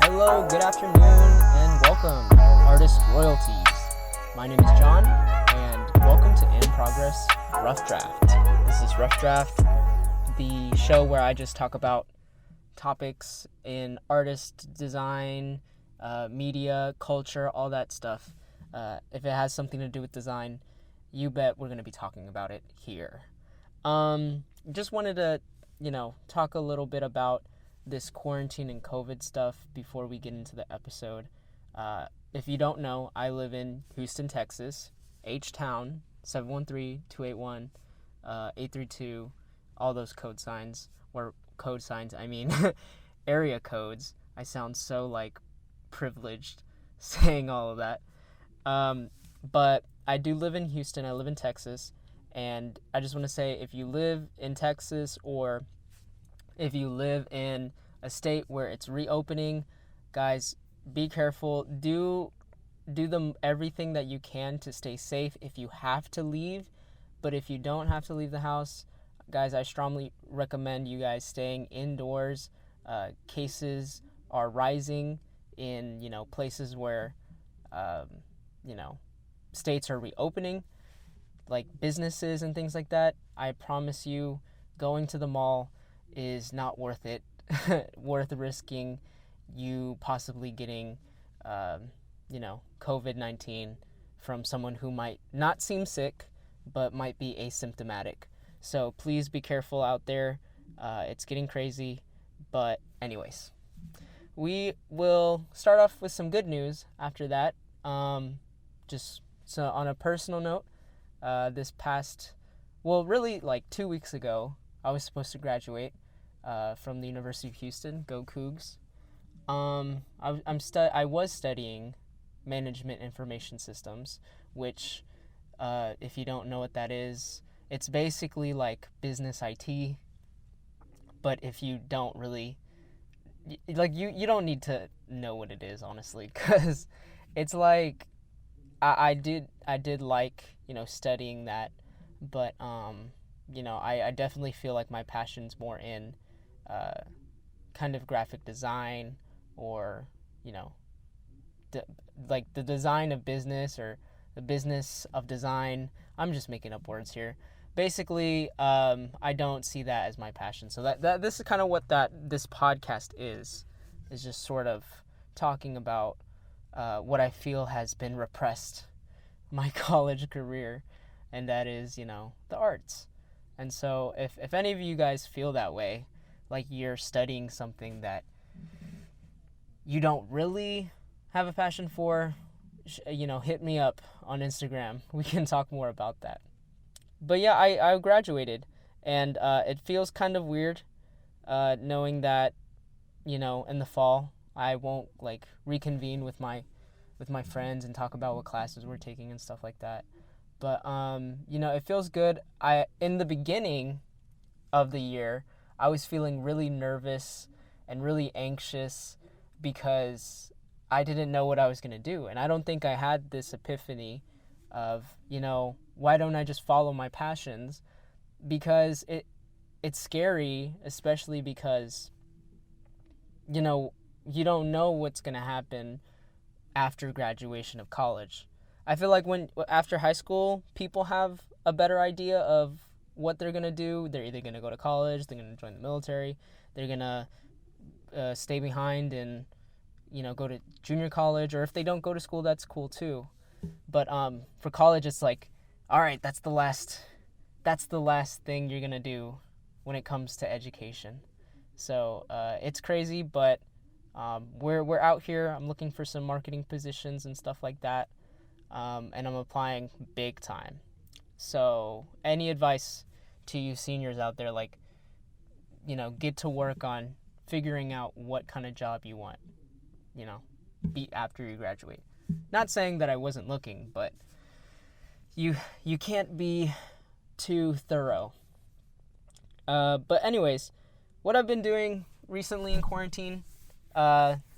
Hello, good afternoon, and welcome, Artist Royalties. My name is John, and welcome to In Progress Rough Draft. This is Rough Draft, the show where I just talk about topics in artist, design, media, culture, all that stuff. If it has something to do with design, you bet we're going to be talking about it here. Just wanted to, talk a little bit about this quarantine and COVID stuff before we get into the episode. If you don't know, I live in Houston, Texas, H-Town, 713-281-832, all those code signs, area codes. I sound so, privileged saying all of that. But I do live in Houston, I live in Texas, and I just want to say, if you live in Texas or if you live in a state where it's reopening, guys, be careful. Do everything that you can to stay safe if you have to leave. But if you don't have to leave the house, guys, I strongly recommend you guys staying indoors. Cases are rising in, places where, states are reopening, like businesses and things like that. I promise you, going to the mall is not worth it, worth risking you possibly getting, COVID-19 from someone who might not seem sick, but might be asymptomatic. So please be careful out there. It's getting crazy. But anyways, we will start off with some good news after that. Just so on a personal note, this past, really 2 weeks ago, I was supposed to graduate from the University of Houston. Go Cougs. I was studying management information systems, which, if you don't know what that is, it's basically like business IT. But if you don't really, you don't need to know what it is, honestly, because it's like I did like studying that, but I definitely feel like my passion's more in kind of graphic design, or the design of business, or the business of design. I'm just making up words here. Basically, I don't see that as my passion. So that this is kind of what this podcast is just sort of talking about what I feel has been repressed my college career, and that is, the arts. And so if any of you guys feel that way, like you're studying something that you don't really have a passion for, hit me up on Instagram. We can talk more about that. But yeah, I graduated, and it feels kind of weird knowing that, in the fall I won't reconvene with my friends and talk about what classes we're taking and stuff like that. But it feels good. In the beginning of the year, I was feeling really nervous and really anxious because I didn't know what I was going to do. And I don't think I had this epiphany of, why don't I just follow my passions? Because it's scary, especially because, you don't know what's going to happen after graduation of college. I feel like after high school, people have a better idea of what they're going to do. They're either going to go to college, they're going to join the military, they're going to stay behind and, go to junior college, or if they don't go to school, that's cool too. But for college, it's like, all right, that's the last thing you're going to do when it comes to education. So it's crazy, but we're out here. I'm looking for some marketing positions and stuff like that, and I'm applying big time. So any advice to you seniors out there, get to work on figuring out what kind of job you want, be after you graduate. Not saying that I wasn't looking, but you can't be too thorough. But anyways, what I've been doing recently in quarantine,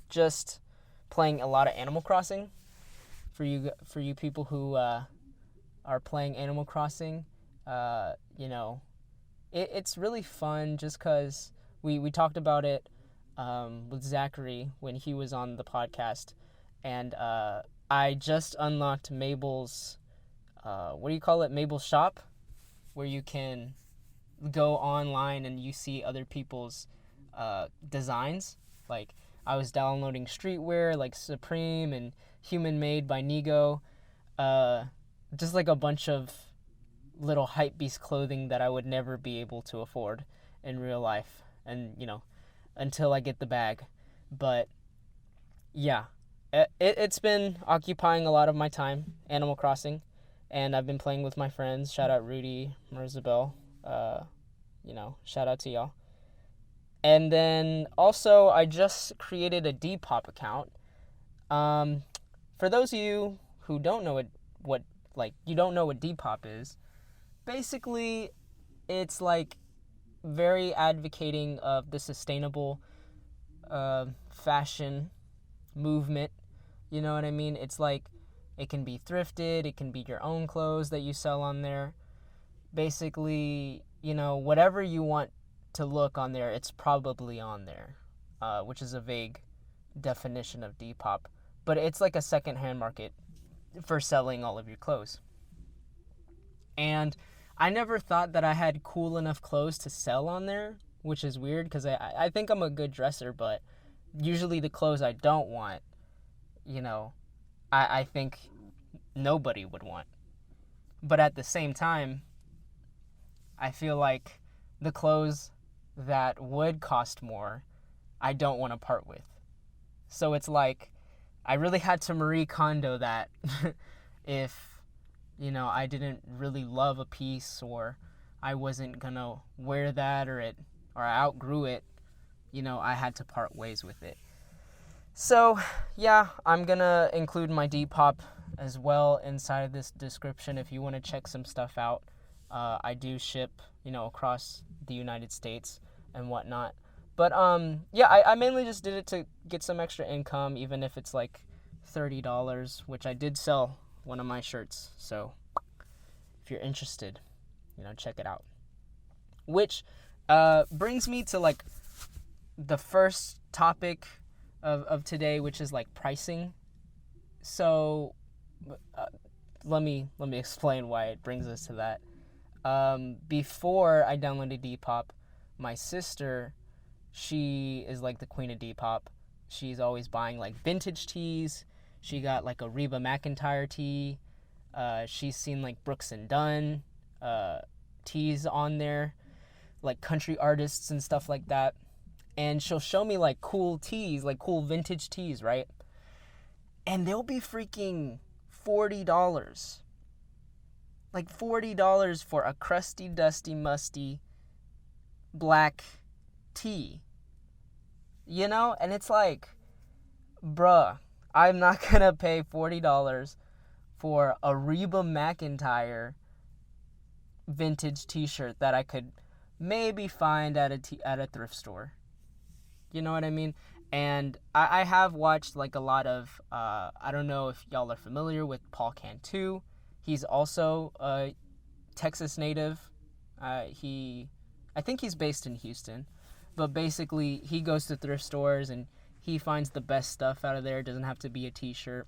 just playing a lot of Animal Crossing. For you people who are playing Animal Crossing, it's really fun just because we talked about it with Zachary when he was on the podcast, and I just unlocked Mabel's, Mabel's shop, where you can go online and you see other people's designs. Like, I was downloading streetwear like Supreme and Human Made by Nigo, just like a bunch of little hypebeast clothing that I would never be able to afford in real life, and until I get the bag. But yeah, it's been occupying a lot of my time, Animal Crossing, and I've been playing with my friends. Shout out Rudy, Merzabel, shout out to y'all. And then also I just created a Depop account. For those of you who don't know what Depop is, basically it's like very advocating of the sustainable fashion movement. You know what I mean? It's like, it can be thrifted, it can be your own clothes that you sell on there. Basically, whatever you want to look on there, it's probably on there, which is a vague definition of Depop. But it's like a secondhand market for selling all of your clothes. And I never thought that I had cool enough clothes to sell on there, which is weird because I think I'm a good dresser, but usually the clothes I don't want, I think nobody would want. But at the same time, I feel like the clothes that would cost more, I don't want to part with. So it's like, I really had to Marie Kondo that if, I didn't really love a piece, or I wasn't gonna wear that, or I outgrew it, I had to part ways with it. So yeah, I'm gonna include my Depop as well inside of this description if you want to check some stuff out. I do ship, across the United States and whatnot. But I mainly just did it to get some extra income, even if it's like $30, which I did sell one of my shirts. So if you're interested, check it out. Which brings me to like the first topic of today, which is like pricing. So let me explain why it brings us to that. Before I downloaded Depop, my sister, she is like the queen of Depop. She's always buying like vintage tees. She got like a Reba McEntire tee. She's seen like Brooks and Dunn tees on there, like country artists and stuff like that. And she'll show me like cool tees, like cool vintage tees, right? And they'll be freaking $40. Like $40 for a crusty, dusty, musty black tee. And it's like, bruh, I'm not gonna pay $40 for a Reba McEntire vintage t-shirt that I could maybe find at a thrift store. You know what I mean? And I have watched like a lot of, I don't know if y'all are familiar with Paul Cantu. He's also a Texas native. I think he's based in Houston. But basically, he goes to thrift stores and he finds the best stuff out of there. It doesn't have to be a t-shirt.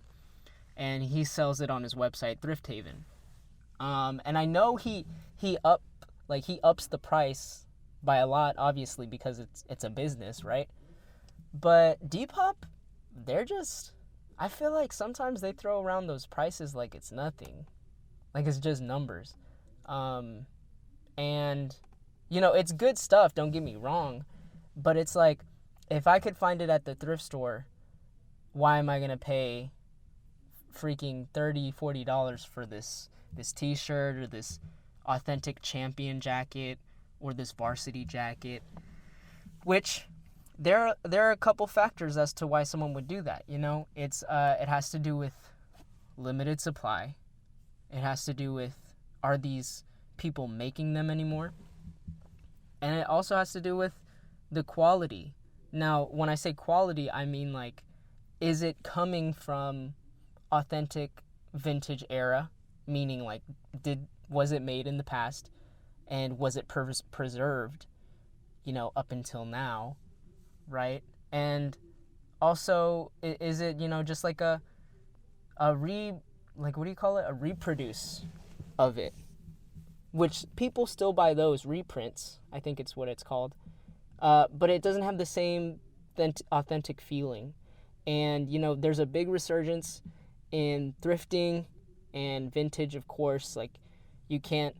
And he sells it on his website, Thrift Haven. And I know he ups the price by a lot, obviously, because it's a business, right? But Depop, I feel like sometimes they throw around those prices like it's nothing. Like it's just numbers. And, it's good stuff, don't get me wrong. But it's like, if I could find it at the thrift store, why am I going to pay freaking $30, $40 for this t-shirt or this authentic champion jacket or this varsity jacket? Which there are a couple factors as to why someone would do that. It has to do with limited supply. It has to do with, are these people making them anymore? And it also has to do with the quality. Now, when I say quality, I mean, like, is it coming from authentic vintage era? Meaning, like, was it made in the past, and was it preserved, up until now, right? And also, is it, just like a what do you call it? A reproduce of it, which people still buy those reprints. I think it's what it's called. But it doesn't have the same authentic feeling. And, there's a big resurgence in thrifting and vintage, of course. Like, you can't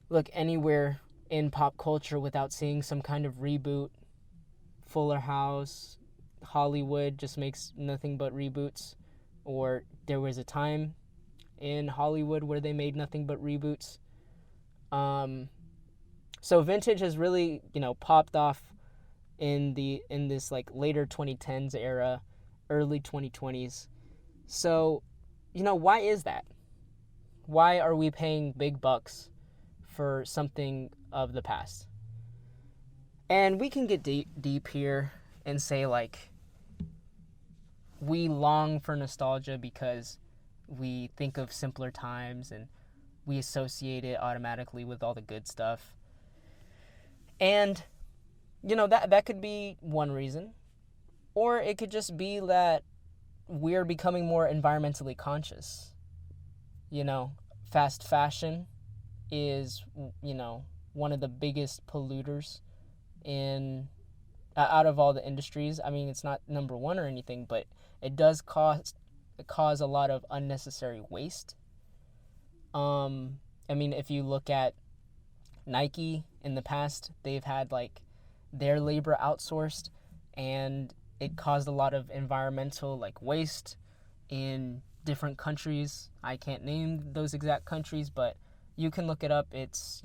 look anywhere in pop culture without seeing some kind of reboot. Fuller House, Hollywood just makes nothing but reboots. Or there was a time in Hollywood where they made nothing but reboots. So vintage has really, popped off in this like later 2010s era, early 2020s. So, why is that? Why are we paying big bucks for something of the past? And we can get deep here and say, like, we long for nostalgia because we think of simpler times and we associate it automatically with all the good stuff. And, that could be one reason. Or it could just be that we're becoming more environmentally conscious. Fast fashion is, one of the biggest polluters out of all the industries. I mean, it's not number one or anything, but it does cause a lot of unnecessary waste. If you look at Nike in the past, they've had like their labor outsourced, and it caused a lot of environmental like waste in different countries. I can't name those exact countries, but you can look it up. It's,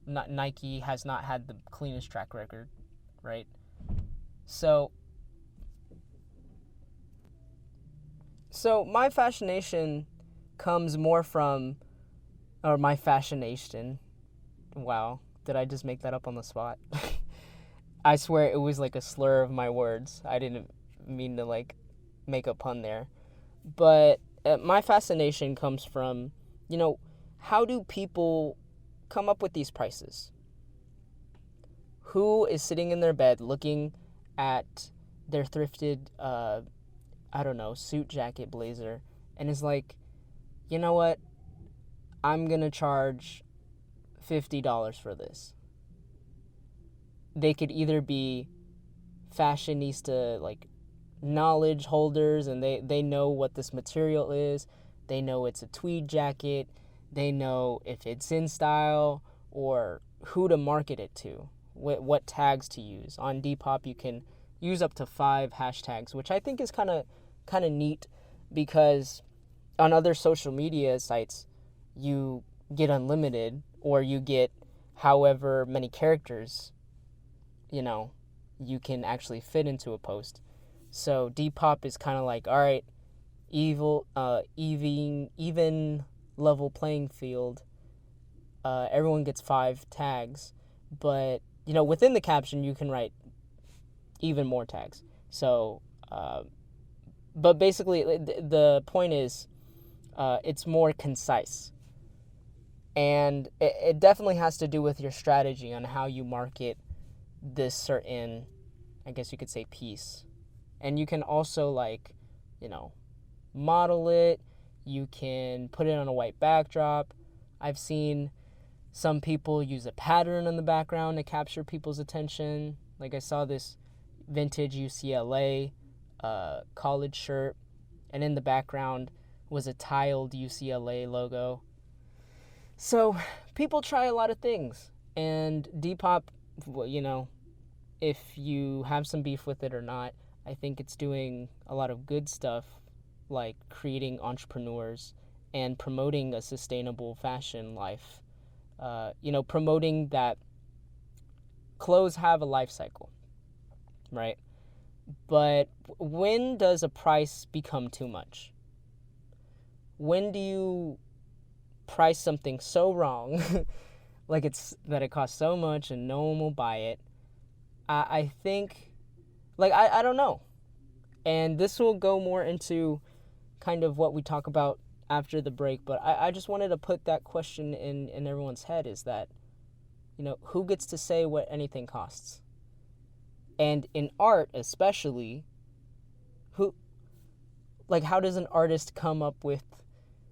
Nike has not had the cleanest track record, right? So my fascination comes more from, or my fascination, wow, did I just make that up on the spot? I swear it was like a slur of my words. I didn't mean to like make a pun there. But my fascination comes from, how do people come up with these prices? Who is sitting in their bed looking at their thrifted, suit jacket blazer and is like, you know what? I'm going to charge $50 for this. They could either be fashionista, like, knowledge holders, and they know what this material is. They know it's a tweed jacket. They know if it's in style or who to market it to, what tags to use. On Depop, you can use up to 5 hashtags, which I think is kind of neat, because on other social media sites, you get unlimited, or you get however many characters, you can actually fit into a post. So Depop is kind of like, all right, even level playing field. Everyone gets 5 tags, but within the caption you can write even more tags. So, but basically the point is, it's more concise, and it definitely has to do with your strategy on how you market this certain, I guess you could say, piece. And you can also model it. You can put it on a white backdrop. I've seen some people use a pattern in the background to capture people's attention. Like, I saw this vintage UCLA college shirt, and in the background was a tiled UCLA logo. So people try a lot of things, and Depop, if you have some beef with it or not, I think it's doing a lot of good stuff, like creating entrepreneurs and promoting a sustainable fashion life. Promoting that clothes have a life cycle. right? But when does a price become too much? When do you price something so wrong, like it costs so much and no one will buy it? I think, like, I don't know. And this will go more into kind of what we talk about after the break, but I just wanted to put that question in everyone's head, is that, who gets to say what anything costs? And in art especially, how does an artist come up with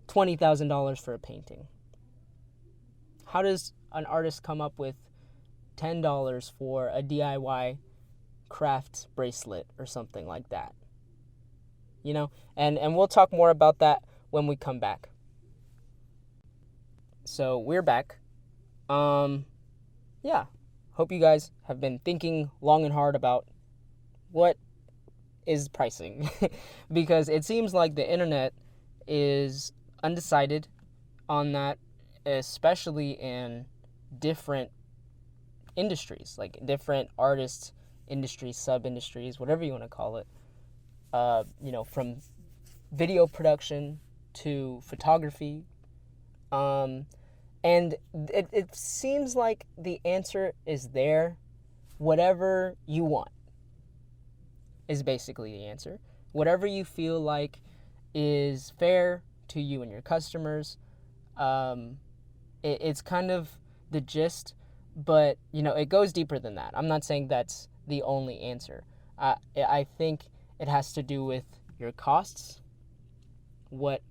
$20,000 for a painting? How does an artist come up with $10 for a DIY craft bracelet or something like that? And we'll talk more about that when we come back. So we're back. Yeah. Hope you guys have been thinking long and hard about what is pricing, because it seems like the internet is undecided on that, especially in different industries, like different artists, industries, sub-industries, whatever you want to call it. From video production to photography. And it seems like the answer is there. Whatever you want is basically the answer. Whatever you feel like is fair to you and your customers. It's kind of the gist, but, it goes deeper than that. I'm not saying that's the only answer. I think it has to do with your costs. What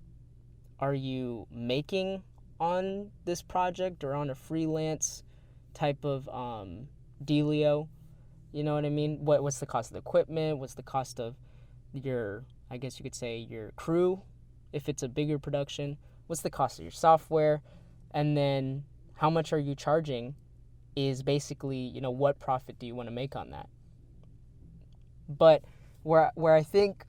are you making on this project or on a freelance type of dealio? You know what I mean? What's the cost of the equipment? What's the cost of your, I guess you could say, your crew, if it's a bigger production? What's the cost of your software? And then how much are you charging is basically, what profit do you want to make on that? But where I think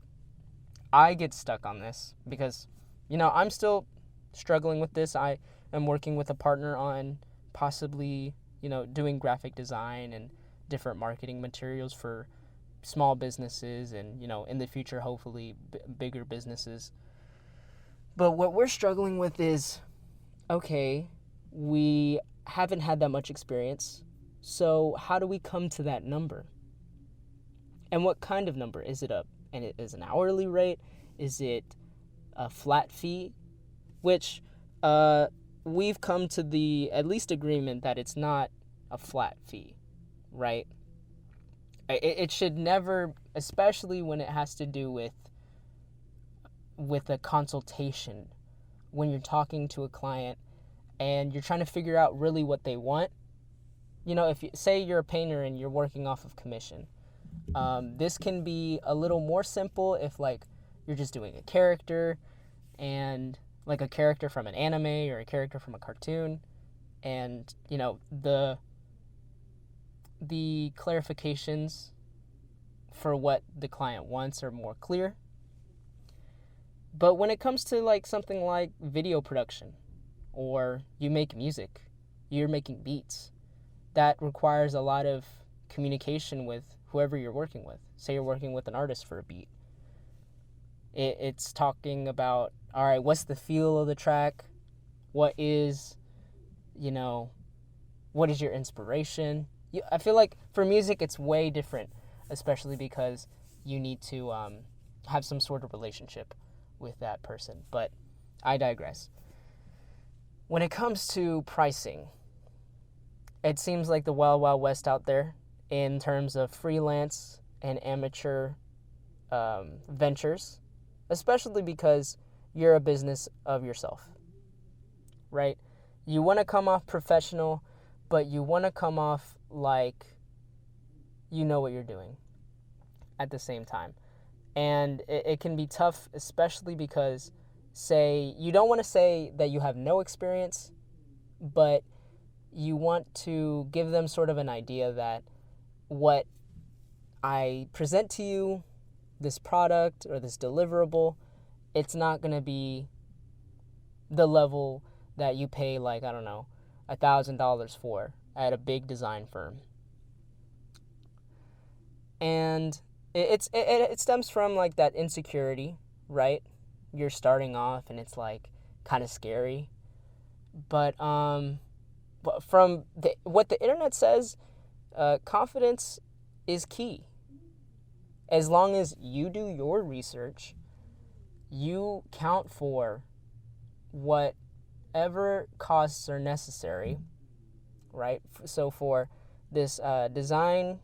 I get stuck on this, because, I'm still struggling with this. I am working with a partner on possibly, doing graphic design and different marketing materials for small businesses and, in the future, hopefully bigger businesses. But what we're struggling with is, okay, we haven't had that much experience. So how do we come to that number? And what kind of number? Is it an hourly rate? Is it a flat fee? Which we've come to the at least agreement that it's not a flat fee, right? It should never, especially when it has to do with a consultation, when you're talking to a client and you're trying to figure out really what they want. If you say you're a painter and you're working off of commission, this can be a little more simple if, like, you're just doing a character, and like a character from an anime or a character from a cartoon, and the clarifications for what the client wants are more clear. But when it comes to like something like video production, or you make music, you're making beats, that requires a lot of communication with whoever you're working with. Say you're working with an artist for a beat. It's talking about, all right, what's the feel of the track? What is your inspiration? I feel like for music it's way different, especially because you need to have some sort of relationship with that person. But I digress. When it comes to pricing, it seems like the wild, wild west out there in terms of freelance and amateur ventures, especially because you're a business of yourself, right? You want to come off professional, but you want to come off like you know what you're doing at the same time. And it can be tough, especially because, say, you don't want to say that you have no experience, but you want to give them sort of an idea that what I present to you, this product or this deliverable, it's not going to be the level that you pay, like, I don't know, $1,000 for at a big design firm. And it stems from like that insecurity, right? You're starting off and it's like kind of scary. But from what the internet says, confidence is key. As long as you do your research, you count for whatever costs are necessary, right? So for this design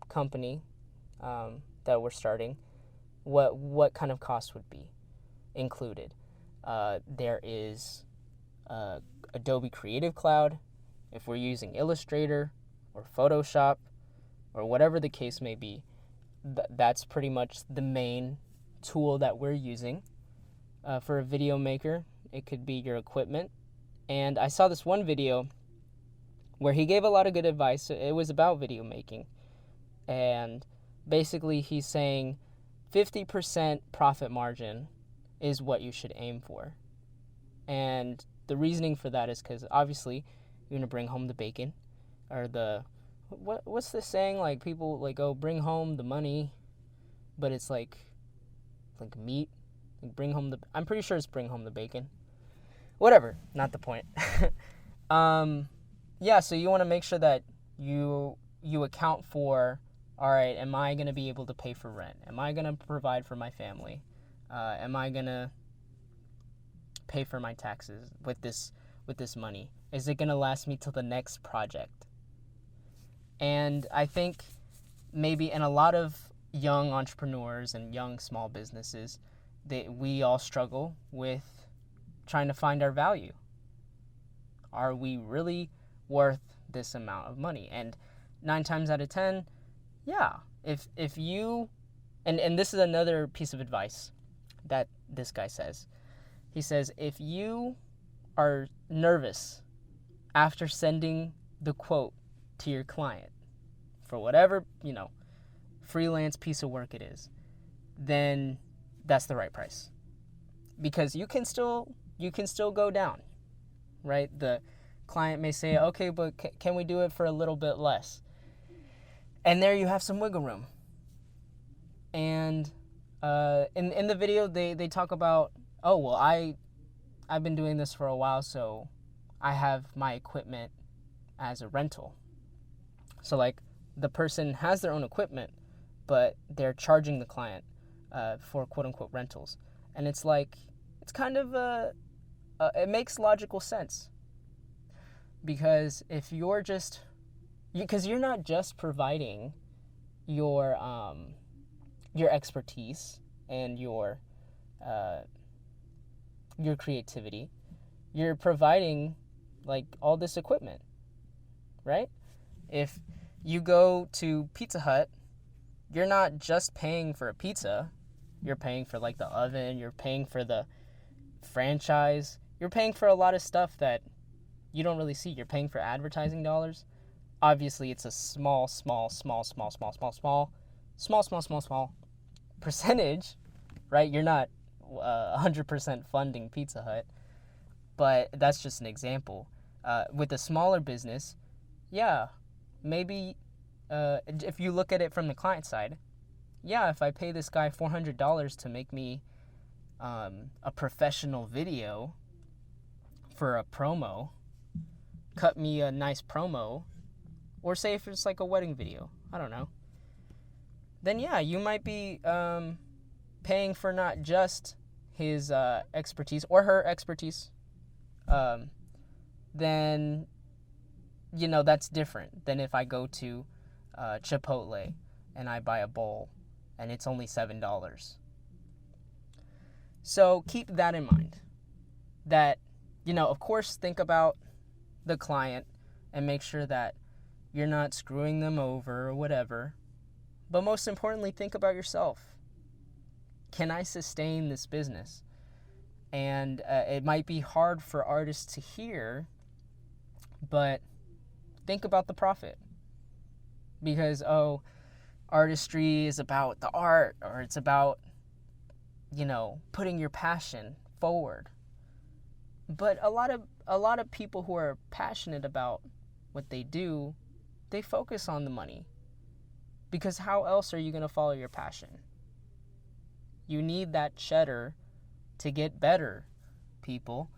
company that we're starting, what kind of cost would be included? There is Adobe Creative Cloud, if we're using Illustrator or Photoshop or whatever the case may be. That's pretty much the main tool that we're using for a video maker. It could be your equipment. And I saw this one video where he gave a lot of good advice. It was about video making. And basically he's saying 50% profit margin is what you should aim for. And the reasoning for that is because obviously you're going to bring home the bacon, or what's the saying? Like people like, oh, bring home the money, but it's like meat. Like I'm pretty sure it's bring home the bacon. Whatever, not the point. Yeah, so you want to make sure that you account for, all right, am I going to be able to pay for rent? Am I going to provide for my family? Am I going to pay for my taxes with this money? Is it going to last me till the next project? And I think maybe in a lot of young entrepreneurs and young small businesses, we all struggle with trying to find our value. Are we really worth this amount of money? And 9 times out of 10, yeah. If you, and this is another piece of advice that this guy says. He says, if you are nervous after sending the quote to your client for whatever, freelance piece of work it is, then that's the right price. Because you can still go down, right? The client may say, okay, but can we do it for a little bit less? And there you have some wiggle room. And in the video, they talk about, oh, well, I've been doing this for a while, so I have my equipment as a rental. So like the person has their own equipment, but they're charging the client for quote unquote rentals. And it's like, it's kind of it makes logical sense. Because if you're because you're not just providing your expertise and your creativity, you're providing like all this equipment, right? If you go to Pizza Hut, you're not just paying for a pizza, you're paying for like the oven, you're paying for the franchise, you're paying for a lot of stuff that you don't really see. You're paying for advertising dollars. Obviously, it's a small percentage, right? You're not 100% funding Pizza Hut, but that's just an example. With a smaller business, yeah, maybe if you look at it from the client side, yeah, if I pay this guy $400 to make me a professional video for a promo, cut me a nice promo, or say if it's like a wedding video, I don't know, then yeah, you might be paying for not just his expertise or her expertise, then, that's different than if I go to Chipotle and I buy a bowl and it's only $7. So keep that in mind, that, of course, think about the client and make sure that you're not screwing them over or whatever. But most importantly, think about yourself. Can I sustain this business? And it might be hard for artists to hear, but think about the profit. Because, artistry is about the art, or it's about, putting your passion forward. But a lot of people who are passionate about what they do, they focus on the money. Because how else are you going to follow your passion? You need that cheddar to get better, people.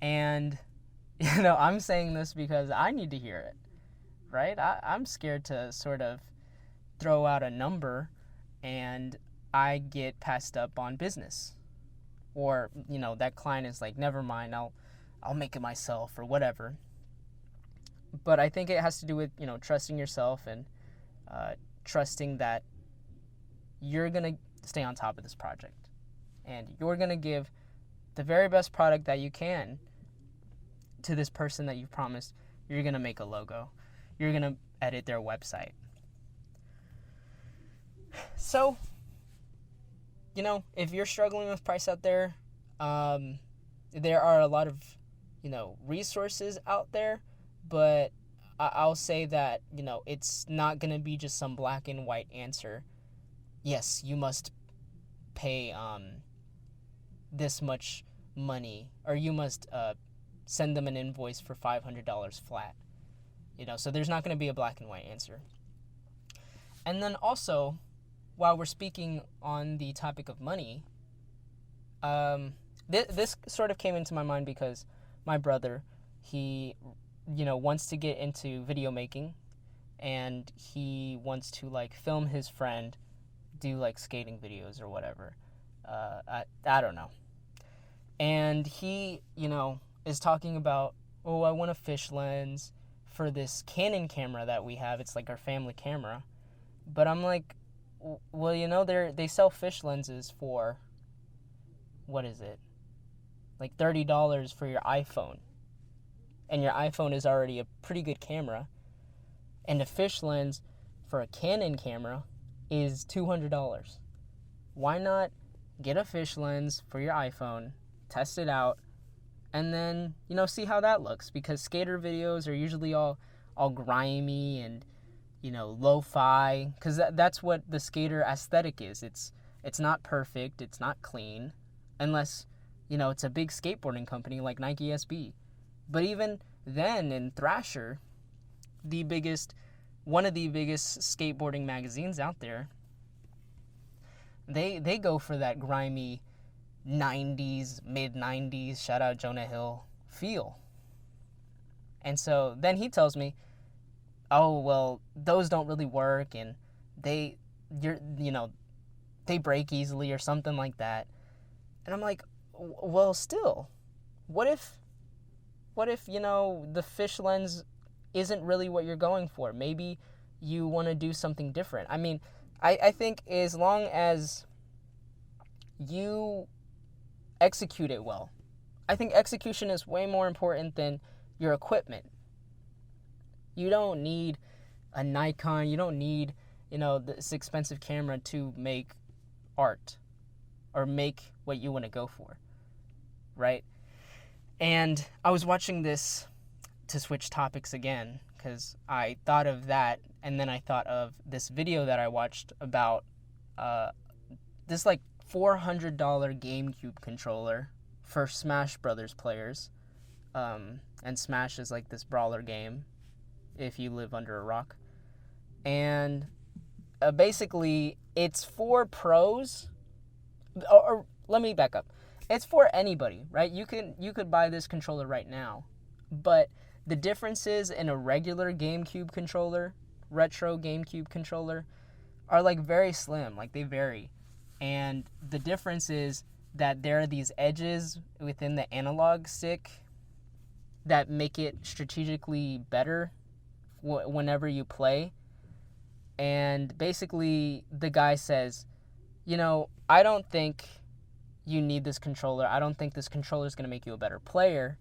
And, I'm saying this because I need to hear it, right? I'm scared to sort of throw out a number and I get passed up on business. Or, that client is like, never mind, I'll make it myself or whatever. But I think it has to do with, trusting yourself and trusting that you're going to stay on top of this project. And you're going to give the very best product that you can to this person that you've promised. You're going to make a logo. You're going to edit their website. So, if you're struggling with price out there, there are a lot of, resources out there, but I'll say that, it's not going to be just some black and white answer. Yes, you must pay this much money, or you must send them an invoice for $500 flat. So there's not going to be a black and white answer. And then also, while we're speaking on the topic of money, this sort of came into my mind because my brother, he, wants to get into video making, and he wants to film his friend do skating videos or whatever. I don't know. And he, is talking about, I want a fish lens for this Canon camera that we have. It's our family camera. But I'm like, well, they sell fish lenses for, what is it? $30 for your iPhone. And your iPhone is already a pretty good camera. And a fish lens for a Canon camera is $200. Why not get a fish lens for your iPhone, test it out, and then, see how that looks? Because skater videos are usually all grimy and, lo-fi, because that's what the skater aesthetic is. It's not perfect, it's not clean, unless, it's a big skateboarding company like Nike SB. But even then, in Thrasher, one of the biggest skateboarding magazines out there, they go for that grimy 90s, mid-90s, shout out Jonah Hill, feel. And so then he tells me, those don't really work, and they break easily or something like that. And I'm like, well, still, what if the fish lens isn't really what you're going for? Maybe you want to do something different. I mean, I think as long as you execute it well, I think execution is way more important than your equipment. You don't need a Nikon. You don't need, this expensive camera to make art or make what you want to go for, right? And I was watching this, to switch topics again, because I thought of that, and then I thought of this video that I watched about this $400 GameCube controller for Smash Brothers players. And Smash is this brawler game if you live under a rock. And basically, it's for pros. Or let me back up. It's for anybody, right? You could buy this controller right now. But the differences in a regular GameCube controller, retro GameCube controller, are very slim. They vary. And the difference is that there are these edges within the analog stick that make it strategically better whenever you play. And basically, the guy says, I don't think you need this controller. I don't think this controller is going to make you a better player.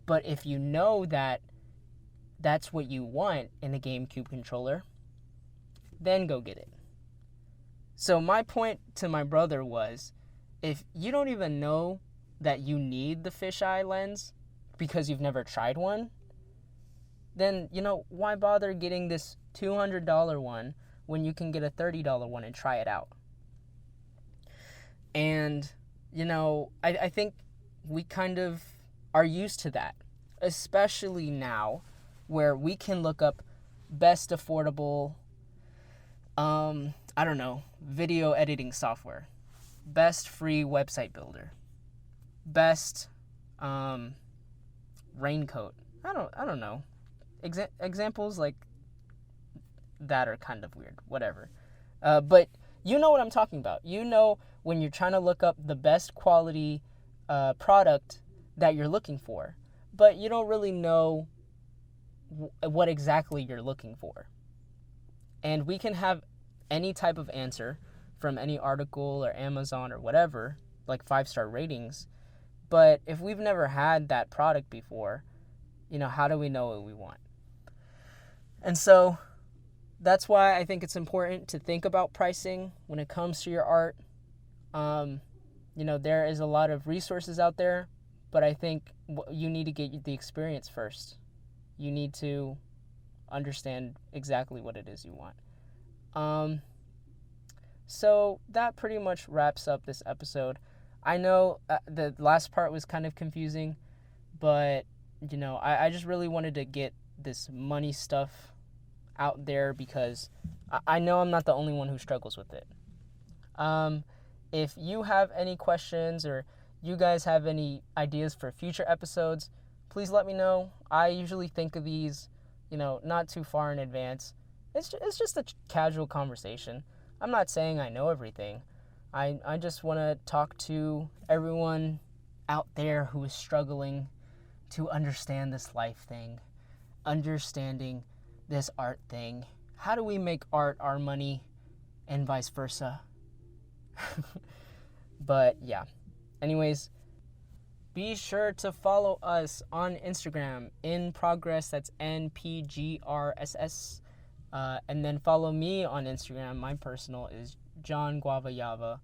But if you know that that's what you want in a GameCube controller, then go get it. So my point to my brother was, if you don't even know that you need the fisheye lens because you've never tried one, then, why bother getting this $200 one when you can get a $30 one and try it out? And, I think we kind of are used to that, especially now where we can look up best affordable I don't know, video editing software, best free website builder, best raincoat. I don't know. Examples like that are kind of weird. Whatever. But you know what I'm talking about. You know when you're trying to look up the best quality product that you're looking for, but you don't really know what exactly you're looking for. And we can have any type of answer from any article or Amazon or whatever, like 5-star ratings. But if we've never had that product before, how do we know what we want? And so that's why I think it's important to think about pricing when it comes to your art. There is a lot of resources out there, but I think you need to get the experience first. You need to understand exactly what it is you want. So that pretty much wraps up this episode. I know the last part was kind of confusing, but, I just really wanted to get this money stuff out there because I know I'm not the only one who struggles with it. If you have any questions or you guys have any ideas for future episodes, please let me know. I usually think of these, not too far in advance. It's just a casual conversation. I'm not saying I know everything. I just want to talk to everyone out there who is struggling to understand this life thing, understanding this art thing. How do we make art our money and vice versa? But yeah. Anyways, be sure to follow us on Instagram, In Progress, that's NPGRSS. And then follow me on Instagram. My personal is John Guavayava.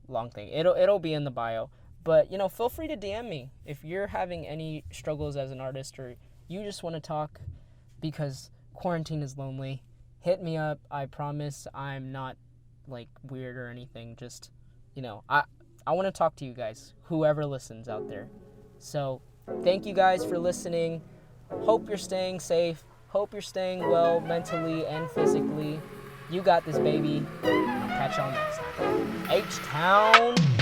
Long thing. It'll be in the bio. But, feel free to DM me if you're having any struggles as an artist or you just want to talk because quarantine is lonely. Hit me up. I promise I'm not, weird or anything. Just, I want to talk to you guys, whoever listens out there. So, thank you guys for listening. Hope you're staying safe. Hope you're staying well mentally and physically. You got this, baby. I'll catch y'all next time. H-Town.